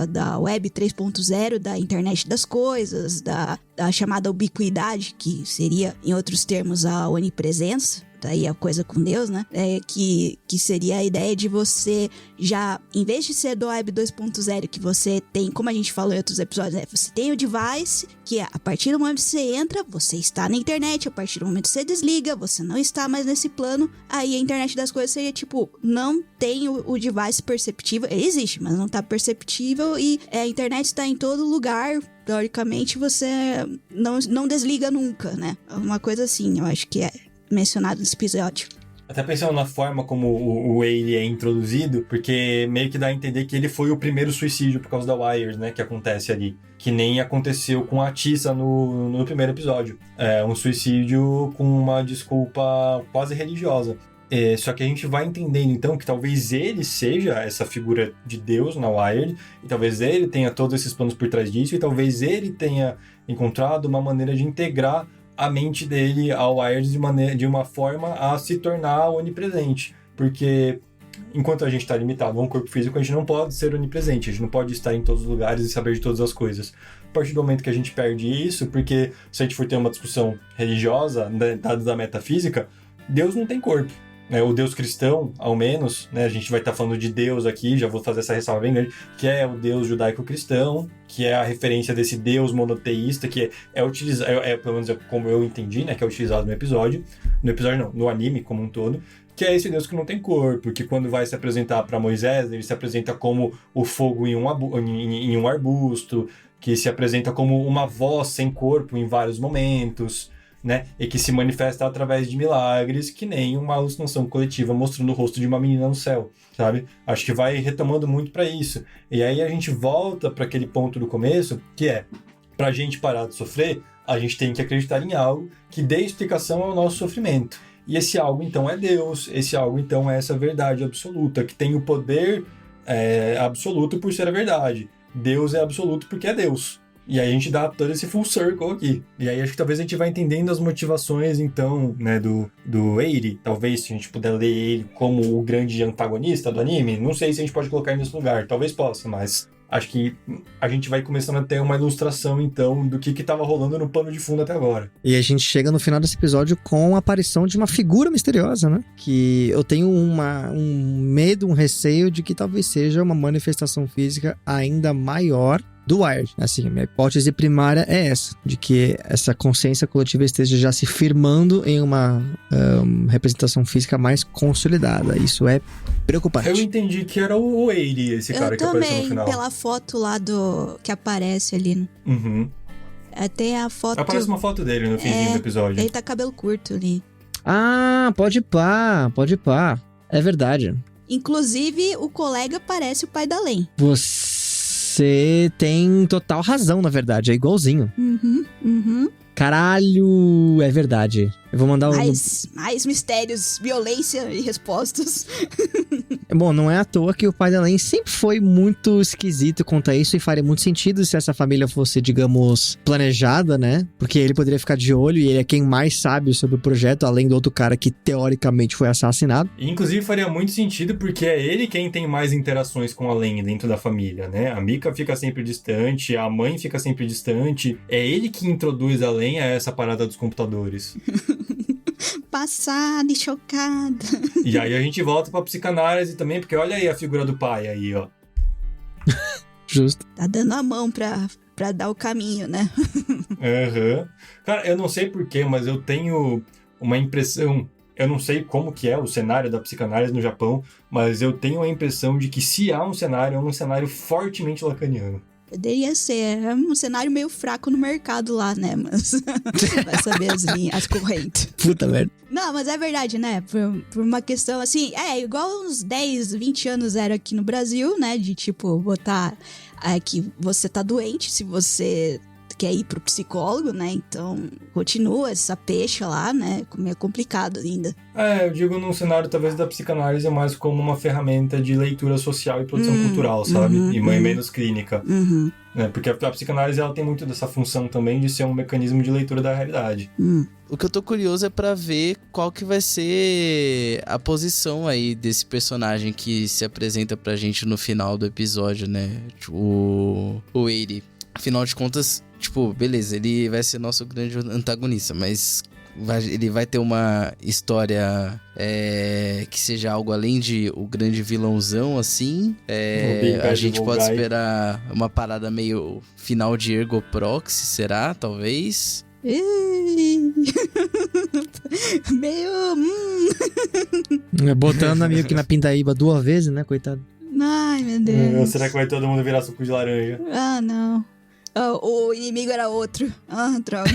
da Web 3.0, da internet das coisas, da chamada ubiquidade, que seria, em outros termos, a onipresença. Daí a coisa com Deus, né? Que seria a ideia de você já, em vez de ser do Web 2.0, que você tem, como a gente falou em outros episódios, né? Você tem o device, que a partir do momento que você entra, você está na internet, a partir do momento que você desliga, você não está mais nesse plano, aí a internet das coisas seria tipo, não tem o device perceptível, ele existe, mas não está perceptível e a internet está em todo lugar. Teoricamente, você não desliga nunca, né? Uma coisa assim, eu acho que é mencionado nesse episódio. Até pensando na forma como o Ailey é introduzido, porque meio que dá a entender que ele foi o primeiro suicídio por causa da Wired, né, que acontece ali. Que nem aconteceu com a Tissa no primeiro episódio. É um suicídio com uma desculpa quase religiosa. Só que a gente vai entendendo, então, que talvez ele seja essa figura de Deus na Wired, e talvez ele tenha todos esses planos por trás disso, e talvez ele tenha encontrado uma maneira de integrar a mente dele ao Wired de uma forma a se tornar onipresente. Porque enquanto a gente está limitado a um corpo físico, a gente não pode ser onipresente, a gente não pode estar em todos os lugares e saber de todas as coisas. A partir do momento que a gente perde isso, porque se a gente for ter uma discussão religiosa, dados da metafísica, Deus não tem corpo. O Deus cristão, ao menos, né, a gente vai estar falando de Deus aqui, já vou fazer essa ressalva bem grande, que é o Deus judaico-cristão, que é a referência desse Deus monoteísta, que é utilizado, pelo menos como eu entendi, né, que é utilizado no episódio não, no anime como um todo, que é esse Deus que não tem corpo, que quando vai se apresentar para Moisés, ele se apresenta como o fogo em um arbusto, que se apresenta como uma voz sem corpo em vários momentos, né? E que se manifesta através de milagres, que nem uma alucinação coletiva mostrando o rosto de uma menina no céu, sabe? Acho que vai retomando muito para isso. E aí a gente volta para aquele ponto do começo, que é, pra gente parar de sofrer, a gente tem que acreditar em algo que dê explicação ao nosso sofrimento. E esse algo, então, é Deus. Esse algo, então, é essa verdade absoluta, que tem o poder absoluto por ser a verdade. Deus é absoluto porque é Deus. E aí a gente dá todo esse full circle aqui. E aí acho que talvez a gente vai entendendo as motivações, então, né, do Eiri. Talvez se a gente puder ler ele como o grande antagonista do anime. Não sei se a gente pode colocar ele nesse lugar. Talvez possa, mas acho que a gente vai começando a ter uma ilustração, então, do que estava rolando no pano de fundo até agora. E a gente chega no final desse episódio com a aparição de uma figura misteriosa, né? Que eu tenho um medo, um receio de que talvez seja uma manifestação física ainda maior do Wired. Assim, a minha hipótese primária é essa, de que essa consciência coletiva esteja já se firmando em uma representação física mais consolidada. Isso é preocupante. Eu entendi que era o Eiri, esse cara que apareceu no final. Pela foto lá que aparece ali. Uhum. Tem a foto... Aparece uma foto dele no finzinho do episódio. Ele tá com cabelo curto ali. Ah, pode pá. É verdade. Inclusive, o colega parece o pai da Len. Você tem total razão, na verdade. É igualzinho. Uhum. Caralho, é verdade. Eu vou mandar mais mistérios, violência e respostas. Bom, não é à toa que o pai da Len sempre foi muito esquisito quanto a isso, e faria muito sentido se essa família fosse, digamos, planejada, né? Porque ele poderia ficar de olho e ele é quem mais sabe sobre o projeto, além do outro cara que teoricamente foi assassinado. E, inclusive, faria muito sentido porque é ele quem tem mais interações com a Len dentro da família, né? A Mika fica sempre distante, a mãe fica sempre distante. É ele que introduz a Len a essa parada dos computadores. Passada e chocada. E aí a gente volta pra psicanálise também, porque olha aí a figura do pai aí, ó. Justo. Tá dando a mão pra dar o caminho, né? Uhum. Cara, eu não sei porquê, mas eu tenho uma impressão... Eu não sei como que é o cenário da psicanálise no Japão, mas eu tenho a impressão de que se há um cenário, é um cenário fortemente lacaniano. Poderia ser. É um cenário meio fraco no mercado lá, né? Mas vai saber as correntes. Puta merda. Não, mas é verdade, né? Por uma questão assim... igual uns 10, 20 anos era aqui no Brasil, né? De tipo, botar que você tá doente se você quer ir pro psicólogo, né? Então, continua essa pecha lá, né? Meio complicado ainda. Eu digo num cenário talvez da psicanálise mais como uma ferramenta de leitura social e produção cultural, sabe? E menos clínica. Né? Porque a psicanálise ela tem muito dessa função também de ser um mecanismo de leitura da realidade. O que eu tô curioso é pra ver qual que vai ser a posição aí desse personagem que se apresenta pra gente no final do episódio, né? O Eiri. Afinal de contas, tipo, beleza, ele vai ser nosso grande antagonista, mas ele vai ter uma história que seja algo além de o grande vilãozão, assim. A gente pode esperar uma parada meio final de Ergo Proxy, será? Talvez? Meio... Botando a meio que na pindaíba 2 vezes, né, coitado? Ai, meu Deus. Será que vai todo mundo virar suco de laranja? Ah, não. O inimigo era outro. Ah, droga.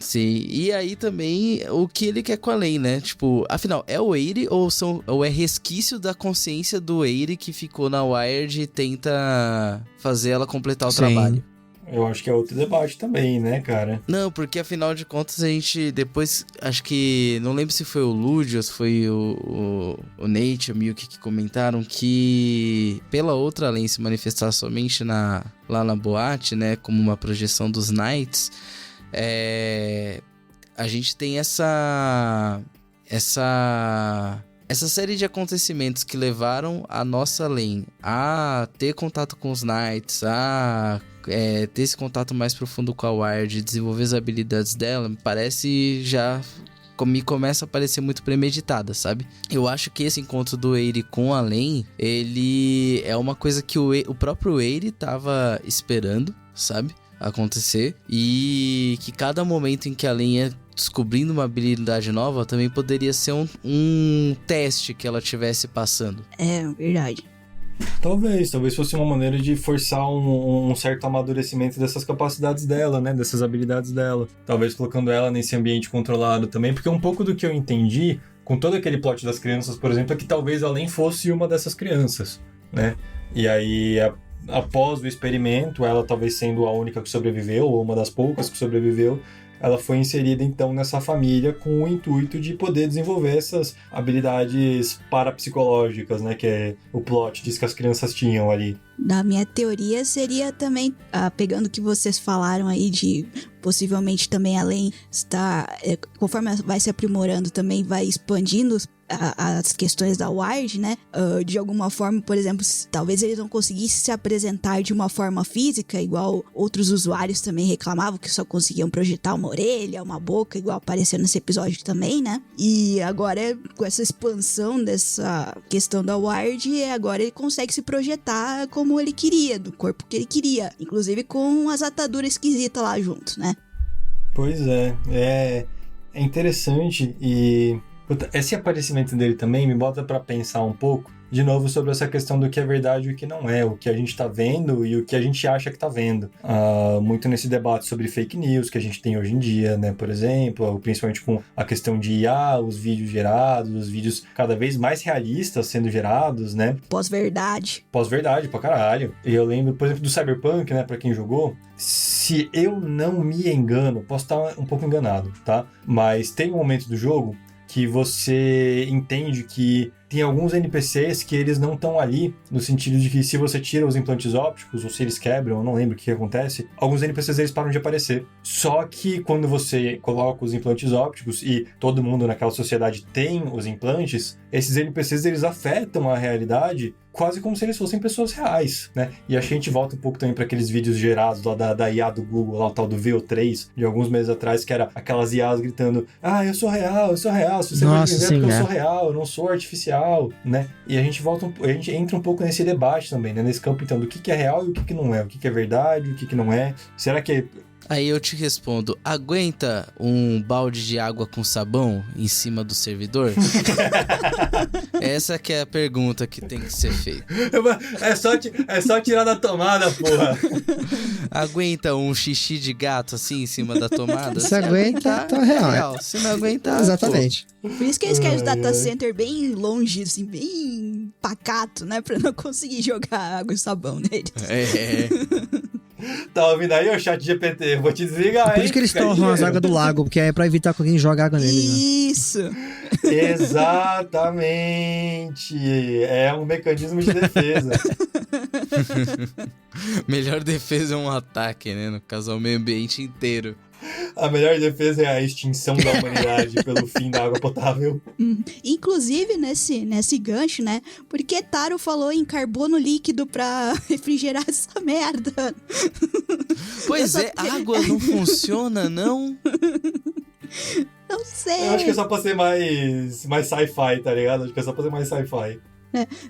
Sim, e aí também o que ele quer com a Lane, né? Tipo, afinal, é o Eire ou é resquício da consciência do Eire que ficou na Wired e tenta fazer ela completar o Sim. trabalho? Eu acho que é outro debate também, né, cara? Não, porque afinal de contas a gente depois, acho que, não lembro se foi o Lud ou se foi o Nate, o Milk que comentaram que pela outra Lane se manifestar somente lá na boate, né, como uma projeção dos Knights, a gente tem essa série de acontecimentos que levaram a nossa Lane a ter contato com os Knights, a ter esse contato mais profundo com a Wired, desenvolver as habilidades dela, me parece já... me começa a parecer muito premeditada, sabe? Eu acho que esse encontro do Eire com a Lane, ele é uma coisa que o próprio Eire tava esperando, sabe? Acontecer. E que cada momento em que a Lane ia descobrindo uma habilidade nova, também poderia ser um teste que ela estivesse passando. É, verdade. Talvez fosse uma maneira de forçar um certo amadurecimento dessas capacidades dela, né? Dessas habilidades dela. Talvez colocando ela nesse ambiente controlado também, porque um pouco do que eu entendi, com todo aquele plot das crianças, por exemplo, é que talvez ela nem fosse uma dessas crianças, né? E aí, após o experimento, ela talvez sendo a única que sobreviveu, ou uma das poucas que sobreviveu, ela foi inserida então nessa família com o intuito de poder desenvolver essas habilidades parapsicológicas, né, que o plot diz que as crianças tinham ali. Da minha teoria seria também, pegando o que vocês falaram aí de possivelmente também além estar, conforme ela vai se aprimorando também vai expandindo as questões da Wired, né? De alguma forma, por exemplo, talvez eles não conseguissem se apresentar de uma forma física, igual outros usuários também reclamavam que só conseguiam projetar uma orelha, uma boca, igual apareceu nesse episódio também, né? E agora, com essa expansão dessa questão da Wired, agora ele consegue se projetar como ele queria, do corpo que ele queria, inclusive com as ataduras esquisitas lá junto, né? Pois é interessante e esse aparecimento dele também me bota pra pensar um pouco, de novo, sobre essa questão do que é verdade e o que não é, o que a gente tá vendo e o que a gente acha que tá vendo. Muito nesse debate sobre fake news que a gente tem hoje em dia, né, por exemplo, principalmente com a questão de IA, os vídeos gerados, os vídeos cada vez mais realistas sendo gerados, né? Pós-verdade Pra caralho. E eu lembro, por exemplo, do Cyberpunk, né, pra quem jogou, se eu não me engano, posso estar um pouco enganado, tá? Mas tem um momento do jogo que você entende que tem alguns NPCs que eles não estão ali, no sentido de que se você tira os implantes ópticos, ou se eles quebram, eu não lembro o que acontece, alguns NPCs eles param de aparecer. Só que quando você coloca os implantes ópticos e todo mundo naquela sociedade tem os implantes, esses NPCs eles afetam a realidade quase como se eles fossem pessoas reais, né? E a gente volta um pouco também para aqueles vídeos gerados lá da IA do Google, lá o tal do VO3, de alguns meses atrás, que era aquelas IAs gritando: eu sou real, se você vai me ver porque eu sou real, eu não sou artificial, né? E a gente entra um pouco nesse debate também, né? Nesse campo, então, do que é real e o que não é, o que é verdade, o que não é. Será que... Aí eu te respondo, aguenta um balde de água com sabão em cima do servidor? Essa que é a pergunta que tem que ser feita. É só tirar da tomada, porra. Aguenta um xixi de gato assim em cima da tomada? Se aguenta, tá real. Se não aguentar, Exatamente. Por isso que eles querem os data center bem longe, assim, bem pacato, né? Pra não conseguir jogar água e sabão neles. Tá ouvindo aí, ô chat GPT? Vou te desligar, Por isso que eles torram as águas do lago, porque é pra evitar que alguém jogue água neles, né? Isso! Exatamente! É um mecanismo de defesa. Melhor defesa é um ataque, né? No caso, é o meio ambiente inteiro. A melhor defesa é a extinção da humanidade pelo fim da água potável. Inclusive, nesse gancho, né? Porque Taro falou em carbono líquido pra refrigerar essa merda. Pois água não funciona, não? Não sei. Eu acho que é só pra ser mais sci-fi, tá ligado? Acho que é só pra ser mais sci-fi.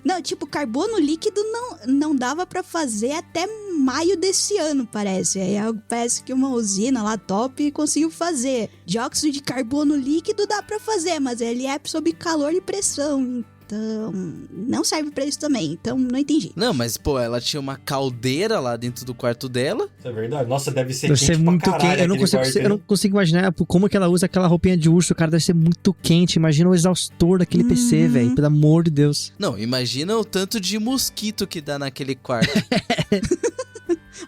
Não, tipo, carbono líquido não dava pra fazer até maio desse ano, parece. Parece que uma usina lá top conseguiu fazer. Dióxido de carbono líquido dá pra fazer, mas ele é sob calor e pressão. Então, não serve pra isso também. Então, não entendi. Não, mas, pô, ela tinha uma caldeira lá dentro do quarto dela. Isso é verdade. Nossa, deve ser Deve quente ser muito pra caralho quente. Eu não consigo imaginar como que ela usa aquela roupinha de urso, cara. Deve ser muito quente. Imagina o exaustor daquele PC, velho. Pelo amor de Deus. Não, imagina o tanto de mosquito que dá naquele quarto.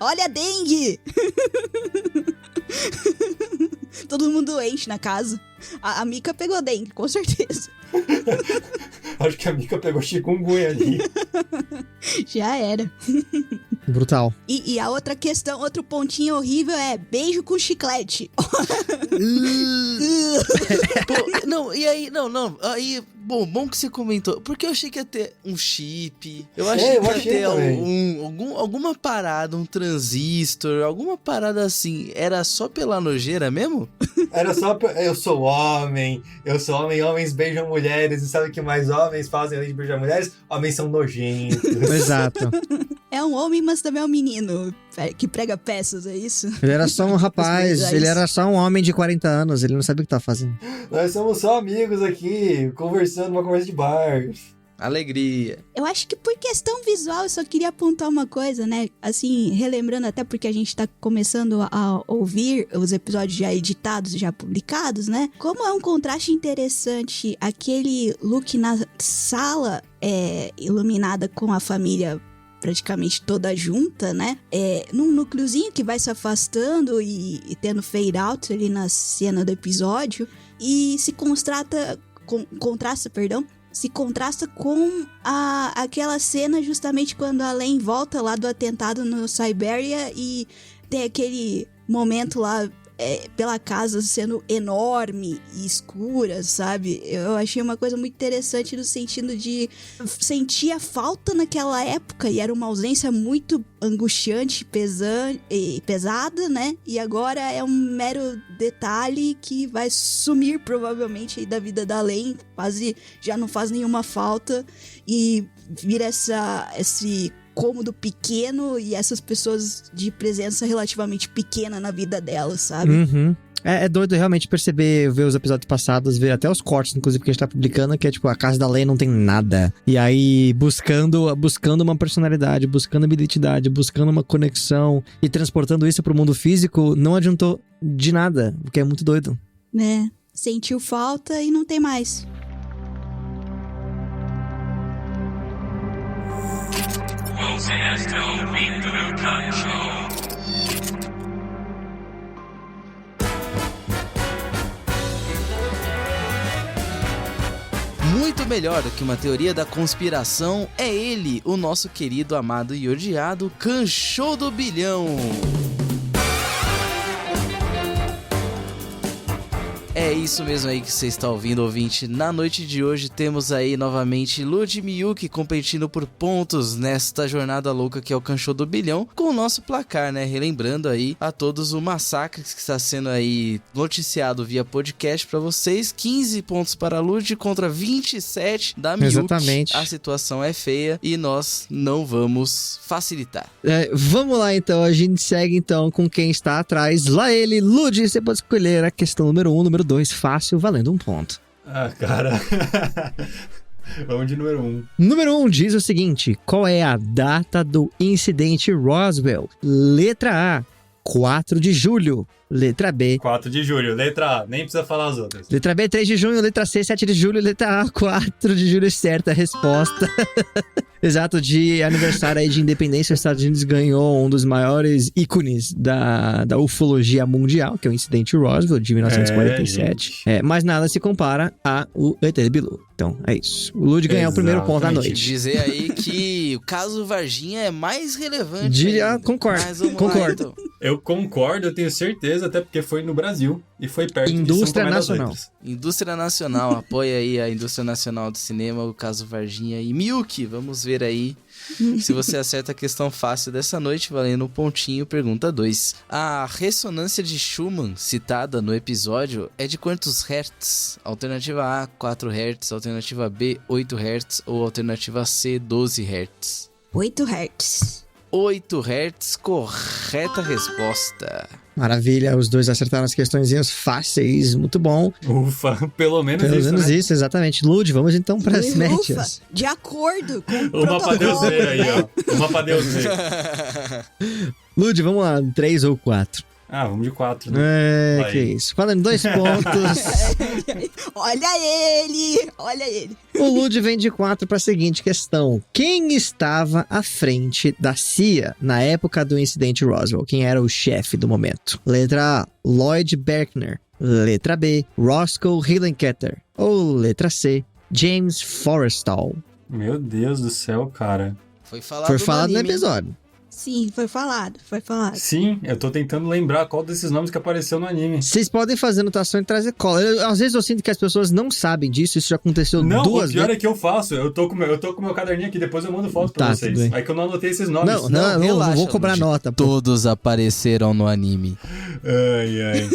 Olha a dengue! Todo mundo doente na casa. A Mika pegou dengue, com certeza. Acho que a Mika pegou chikungunya ali. Já era. Brutal. E a outra questão, outro pontinho horrível é beijo com chiclete. Pô, não, e aí, não, aí, bom que você comentou, porque eu achei que ia ter um chip, eu achei que ia ter alguma parada, um transistor, alguma parada assim, era só pela nojeira mesmo? Era só... Eu sou homem, homens beijam mulheres, e sabe o que mais homens fazem além de beijar mulheres? Homens são nojentos. Exato. É um homem, mas também é um menino que prega peças, é isso? Ele era só um rapaz, ele era só um homem de 40 anos, ele não sabia o que tá fazendo. Nós somos só amigos aqui, conversando uma conversa de bar. Alegria. Eu acho que por questão visual, eu só queria apontar uma coisa, né? Assim, relembrando até porque a gente tá começando a ouvir os episódios já editados, já publicados, né? Como é um contraste interessante aquele look na sala iluminada com a família praticamente toda junta, né? Num núcleozinho que vai se afastando e tendo fade out ali na cena do episódio. E se contrasta com aquela cena justamente quando a Len volta lá do atentado no Siberia e tem aquele momento lá pela casa sendo enorme e escura, sabe? Eu achei uma coisa muito interessante no sentido de sentir a falta naquela época e era uma ausência muito angustiante e pesada, né? E agora é um mero detalhe que vai sumir provavelmente aí da vida da Len, quase já não faz nenhuma falta e vira esse cômodo pequeno e essas pessoas de presença relativamente pequena na vida dela, sabe? Uhum. É doido realmente ver os episódios passados, ver até os cortes, inclusive, que a gente tá publicando, que é tipo, a casa da Leia não tem nada. E aí, buscando uma personalidade, buscando uma identidade, buscando uma conexão e transportando isso pro mundo físico, não adiantou de nada, o que é muito doido. Né? Sentiu falta e não tem mais. Você está ouvindo o Kancho. Muito melhor do que uma teoria da conspiração é ele, o nosso querido, amado e odiado Kancho do Bilhão. É isso mesmo aí que você está ouvindo, ouvinte. Na noite de hoje temos aí novamente Lud e Miyuki competindo por pontos nesta jornada louca que é o Kancho do Bilhão, com o nosso placar, né? Relembrando aí a todos o massacre que está sendo aí noticiado via podcast para vocês. 15 pontos para a Lud contra 27 da Miyuki. Exatamente. A situação é feia e nós não vamos facilitar. Vamos lá então, a gente segue então com quem está atrás. Lá ele, Lud, você pode escolher a questão número 1, número 2, fácil, valendo um ponto. Ah, cara. Vamos de número 1. Número 1 diz o seguinte: qual é a data do incidente Roswell? Letra A, 4 de julho. Letra B, 4 de julho. Letra A, nem precisa falar as outras. letra B, 3 de junho. Letra C, 7 de julho. Letra A, 4 de julho. Certa resposta. Exato, de aniversário aí de independência, os Estados Unidos ganhou um dos maiores ícones da ufologia mundial, que é o incidente Roswell, de 1947. Mas nada se compara ao ET Bilu. Então, é isso. O Lud ganhou o primeiro ponto da noite. Dizer aí que o caso Varginha é mais relevante. Concordo, Mas vamos concordo. lá, então. Eu concordo, eu tenho certeza, até porque foi no Brasil e foi perto Indústria de São Tomé das Nacional. Letras. Indústria Nacional, apoia aí a Indústria Nacional do Cinema, o caso Varginha e Miyuki. Vamos ver aí se você acerta a questão fácil dessa noite, valendo um pontinho. Pergunta 2. A ressonância de Schumann, citada no episódio, é de quantos hertz? Alternativa A, 4 Hz, alternativa B, 8 Hz ou alternativa C, 12 Hz? 8 Hz. 8 Hz, correta resposta. Maravilha, os dois acertaram as questõezinhas fáceis, muito bom. Ufa, pelo menos Pelo isso, menos né? isso, exatamente. Lud, vamos então para as Ufa, médias. de acordo com o Uma pra Deus protocolo. ver aí, ó. Uma pra Deus ver. Lud, vamos lá, 3 ou 4. Ah, vamos de 4, né? É, Aí. que isso. Falando em 2 pontos, Olha ele. o Lud vem de 4 para a seguinte questão. Quem estava à frente da CIA na época do incidente Roswell? Quem era o chefe do momento? Letra A, Lloyd Berkner. Letra B, Roscoe Hillenkoetter. Ou letra C, James Forrestal. Meu Deus do céu, cara. Foi falado, Foi falado no anime. episódio. Sim, foi falado. Sim, eu tô tentando lembrar qual desses nomes que apareceu no anime. Vocês podem fazer anotação e trazer cola. Às vezes eu sinto que as pessoas não sabem disso. Isso já aconteceu Não, duas o pior vezes. é que eu faço. Eu tô com meu caderninho aqui, depois eu mando foto pra Tá, vocês. tudo bem. Aí que eu não anotei esses nomes. Não relaxa, vou cobrar Lud. nota. Pô. Todos apareceram no anime. Ai.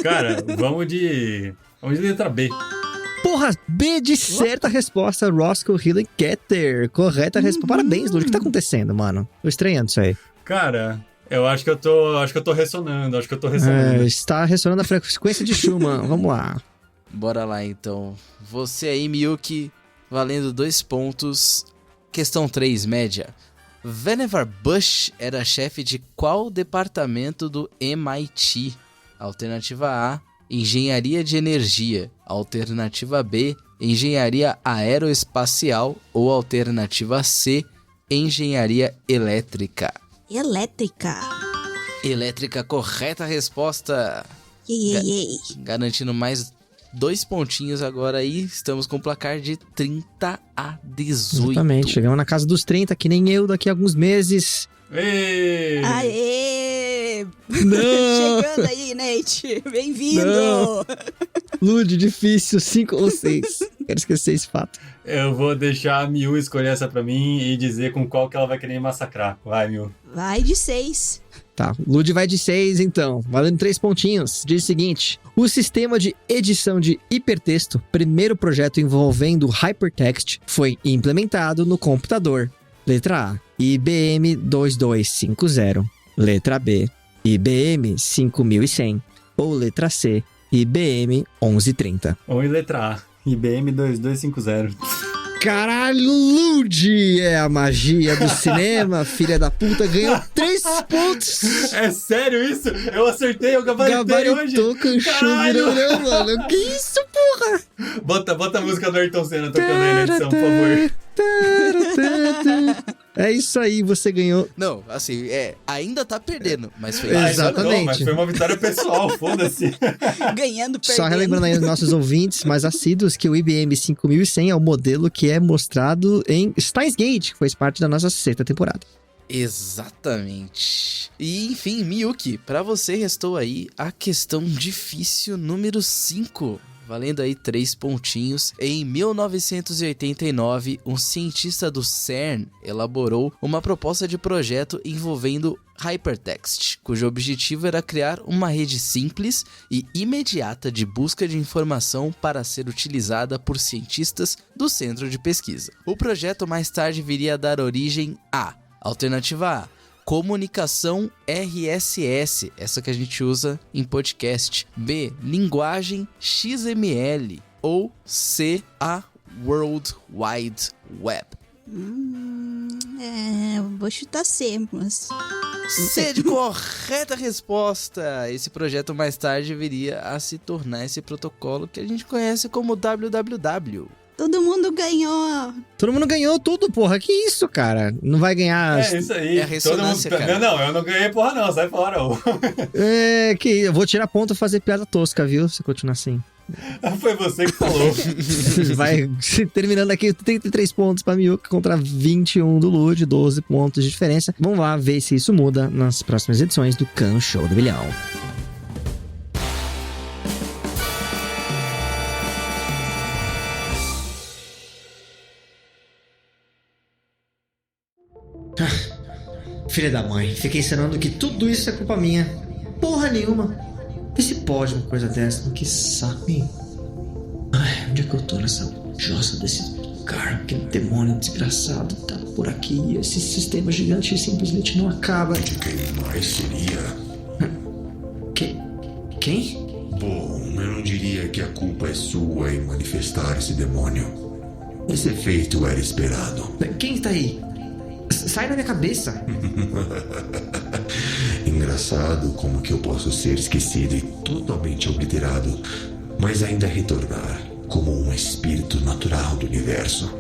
Cara, vamos de letra B. Porra, B de certa resposta, Roscoe Hillenkoetter. Correta resposta. Parabéns, Lud. O que tá acontecendo, mano? Tô estranhando isso aí. Cara, eu acho que eu tô ressonando. Está ressonando a frequência de Schumann. Vamos lá. Bora lá, então. Você aí, Miyuki, valendo 2 pontos. Questão 3, média. Vannevar Bush era chefe de qual departamento do MIT? Alternativa A, Engenharia de Energia. Alternativa B, Engenharia Aeroespacial. Ou alternativa C, Engenharia Elétrica. Elétrica, correta resposta. Yay. Garantindo mais 2 pontinhos agora aí. Estamos com um placar de 30 a 18. Exatamente. Chegamos na casa dos 30, que nem eu, daqui a alguns meses. Ei! Aê! Não! Chegando aí, Nate. Bem-vindo! Não. Lud, difícil, 5 ou 6. Quero esquecer esse fato. Eu vou deixar a Miu escolher essa pra mim e dizer com qual que ela vai querer me massacrar. Vai, Miu. Vai de 6. Tá, Lud vai de 6 então, valendo 3 pontinhos. Diz o seguinte: o sistema de edição de hipertexto, primeiro projeto envolvendo hypertext, foi implementado no computador. Letra A, IBM 2250. Letra B, IBM 5100. Ou letra C, IBM 1130. Ou em letra A, IBM 2250. Caralho, Lud é a magia do cinema, filha da puta, ganhou 3 pontos. É sério isso? Eu acertei, eu gabaritei hoje. Gabaritou com Caralho. chumbo, mano. Que isso, porra? Bota a música do Ayrton Senna tocando aí na edição, por favor. É isso aí, você ganhou. Não, assim, ainda tá perdendo, mas foi Exato. isso. Exatamente. Não, mas foi uma vitória pessoal, foda-se. Ganhando, perdendo. Só relembrando aí os nossos ouvintes mais assíduos que o IBM 5100 é o modelo que é mostrado em Steins Gate, que fez parte da nossa 6ª temporada. Exatamente. E enfim, Miyuki, pra você restou aí a questão difícil número 5. Valendo aí 3 pontinhos. Em 1989, um cientista do CERN elaborou uma proposta de projeto envolvendo hypertext, cujo objetivo era criar uma rede simples e imediata de busca de informação para ser utilizada por cientistas do centro de pesquisa. O projeto mais tarde viria a dar origem a alternativa A, comunicação RSS, essa que a gente usa em podcast. B, linguagem XML. Ou C, a World Wide Web. Eu vou chutar C, mas... C de correta resposta. Esse projeto mais tarde viria a se tornar esse protocolo que a gente conhece como WWW. Todo mundo ganhou. Todo mundo ganhou tudo, porra. Que isso, cara? Não vai ganhar. É isso aí. É a ressonância, Todo mundo... cara. Não, eu não ganhei porra não, sai fora. Ô. Que eu vou tirar ponto e fazer piada tosca, viu? Se continuar assim. Foi você que falou. Vai terminando aqui 33 pontos pra Miyuki contra 21 do Lud, 12 pontos de diferença. Vamos lá ver se isso muda nas próximas edições do Can Show do Bilhão. Filha da mãe, fiquei ensinando que tudo isso é culpa minha. Porra nenhuma. Vê se pode uma coisa dessa. Que saco, hein? Ai, onde é que eu tô nessa jossa desse lugar. Aquele demônio desgraçado tá por aqui. E esse sistema gigante simplesmente não acaba. De quem mais seria? Quem? Bom, eu não diria que a culpa é sua em manifestar esse demônio. Esse efeito era esperado. Quem tá aí? Sai da minha cabeça. Engraçado como que eu posso ser esquecido e totalmente obliterado, mas ainda retornar como um espírito natural do universo.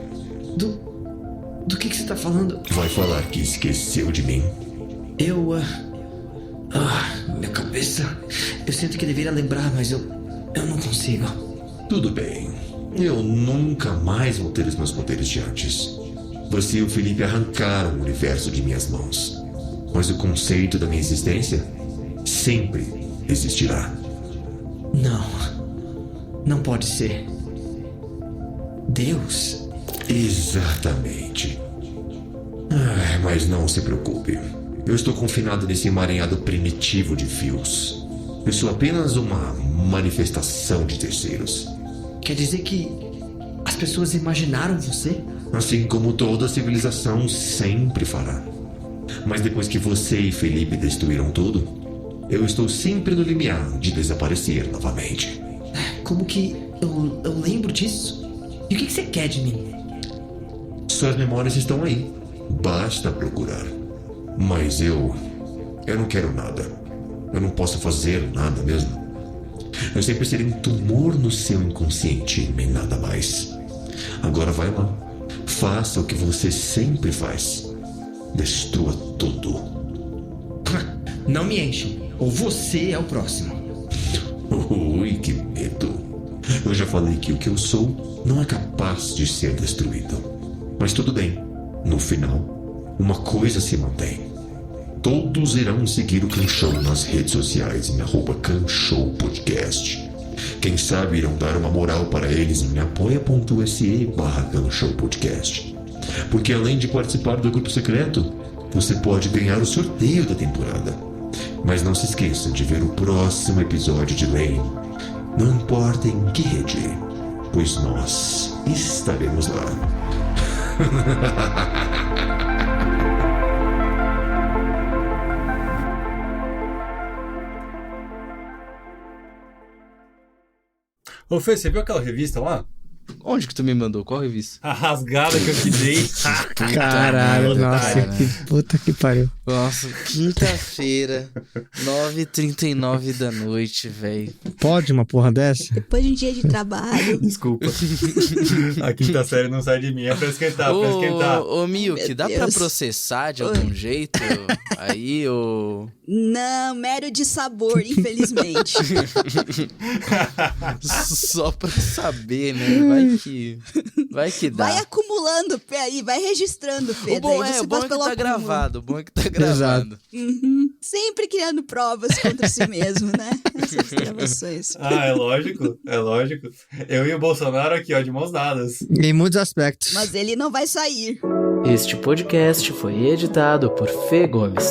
Do que você tá falando? Vai falar que esqueceu de mim? Minha cabeça. Eu sinto que deveria lembrar, mas eu não consigo. Tudo bem. Eu nunca mais vou ter os meus poderes de antes. Você e o Felipe arrancaram o universo de minhas mãos. Mas o conceito da minha existência sempre existirá. Não pode ser. Deus? Exatamente. Mas não se preocupe. Eu estou confinado nesse emaranhado primitivo de fios. Eu sou apenas uma manifestação de terceiros. Quer dizer que as pessoas imaginaram você? Assim como toda civilização sempre fará. Mas depois que você e Felipe destruíram tudo, eu estou sempre no limiar de desaparecer novamente. Como que eu lembro disso? E o que você quer de mim? Suas memórias estão aí. Basta procurar. Mas eu não quero nada. Eu não posso fazer nada mesmo. Eu sempre serei um tumor no seu inconsciente e nada mais. Agora vai lá. Faça o que você sempre faz. Destrua tudo. Não me enche. Ou você é o próximo. Ui, que medo. Eu já falei que o que eu sou não é capaz de ser destruído. Mas tudo bem. No final, uma coisa se mantém. Todos irão seguir o Canshow nas redes sociais em @CanshowPodcast. Quem sabe irão dar uma moral para eles em apoia.se/CanshowPodcast. Porque além de participar do grupo secreto, você pode ganhar o sorteio da temporada. Mas não se esqueça de ver o próximo episódio de Lane. Não importa em que rede, pois nós estaremos lá. Ô Fê, você viu aquela revista lá? Onde que tu me mandou? Qual revista? A rasgada que eu te dei. Caralho, merda, nossa, cara. que puta que pariu. Nossa, quinta-feira, 9h39 da noite, velho. Pode uma porra dessa? Depois de um dia de trabalho. Desculpa. A quinta série não sai de mim. É pra esquentar, pra esquentar. Ô, Milk, Meu dá pra Deus. processar de algum jeito? Aí, ô... Não, mero de sabor, infelizmente. Só pra saber, né? Vai que dá. Vai acumulando, Fê, aí, vai registrando, Fê. O bom daí é, você o bom passa é que pelo tá acúmulo. gravado. O bom é que tá gravado. Uhum. Sempre criando provas contra si mesmo, né? Essas gravações. Ah, é lógico, é lógico. Eu e o Bolsonaro aqui, ó, de mãos dadas. Em muitos aspectos. Mas ele não vai sair. Este podcast foi editado por Fê Gomes.